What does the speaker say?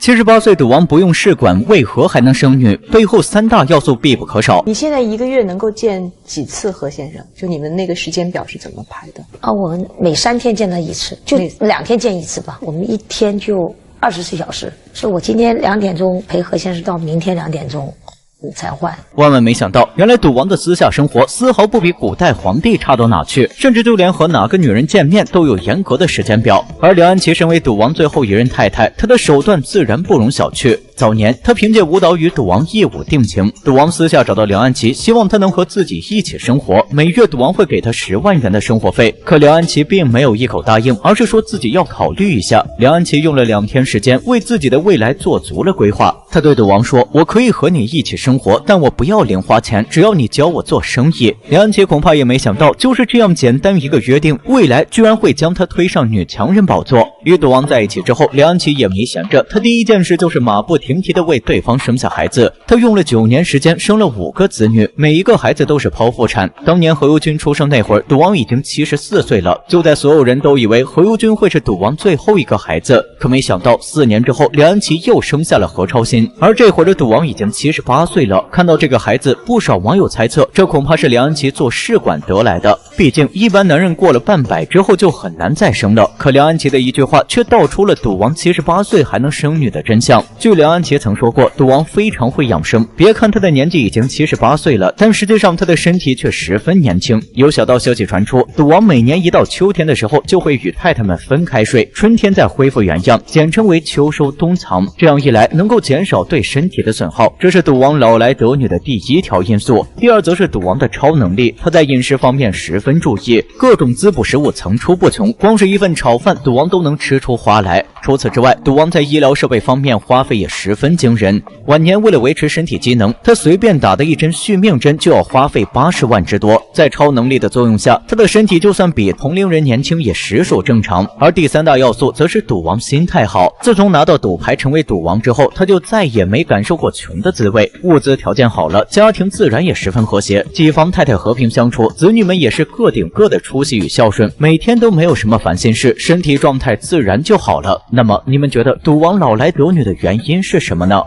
78岁赌王不用试管，为何还能生女？背后3大要素必不可少。你现在1个月能够见几次何先生？就你们那个时间表是怎么排的？我们每3天见他1次，就2天见1次吧。我们1天就24小时，是我今天2点钟陪何先生到明天2点钟。才换。万万没想到，原来赌王的私下生活丝毫不比古代皇帝差到哪去，甚至就连和哪个女人见面都有严格的时间表。而梁安琪身为赌王最后一任太太，她的手段自然不容小觑。早年，她凭借舞蹈与赌王一舞定情，赌王私下找到梁安琪，希望她能和自己一起生活，每月赌王会给她10万元的生活费。可梁安琪并没有一口答应，而是说自己要考虑一下。梁安琪用了2天时间，为自己的未来做足了规划。她对赌王说：“我可以和你一起生活，但我不要零花钱，只要你教我做生意。”梁安琪恐怕也没想到，就是这样简单一个约定，未来居然会将她推上女强人宝座。与赌王在一起之后，梁安琪也没闲着，她第一件事就是马不停蹄地为对方生下孩子。她用了9年时间生了5个子女，每一个孩子都是剖腹产。当年何猷君出生那会儿，赌王已经74岁了。就在所有人都以为何猷君会是赌王最后一个孩子，可没想到4年之后，梁安琪又生下了何超欣。而这会儿的赌王已经78岁了。看到这个孩子，不少网友猜测，这恐怕是梁安琪做试管得来的。毕竟一般男人过了半百之后就很难再生了。可梁安琪的一句话却道出了赌王78岁还能生女的真相。据梁安琪曾说过，赌王非常会养生，别看他的年纪已经78岁了，但实际上他的身体却十分年轻。有小道消息传出，赌王每年一到秋天的时候就会与太太们分开睡，春天再恢复原样，简称为秋收冬藏。这样一来能够减少对身体的损耗，这是赌王老来得女的第1条因素。第二则是赌王的超能力，他在饮食方面十分注意，各种滋补食物层出不穷，光是一份炒饭赌王都能吃出花来。除此之外，赌王在医疗设备方面花费也十分惊人。晚年为了维持身体机能，他随便打的一针续命针就要花费80万之多。在超能力的作用下，他的身体就算比同龄人年轻也实属正常。而第3大要素则是赌王心态好。自从拿到赌牌成为赌王之后，他就再也没感受过穷的滋味。物资条件好了，家庭自然也十分和谐，几房太太和平相处，子女们也是各顶各的出息与孝顺，每天都没有什么烦心事，身体状态自然就好了。那么你们觉得赌王老来得女的原因是什么呢？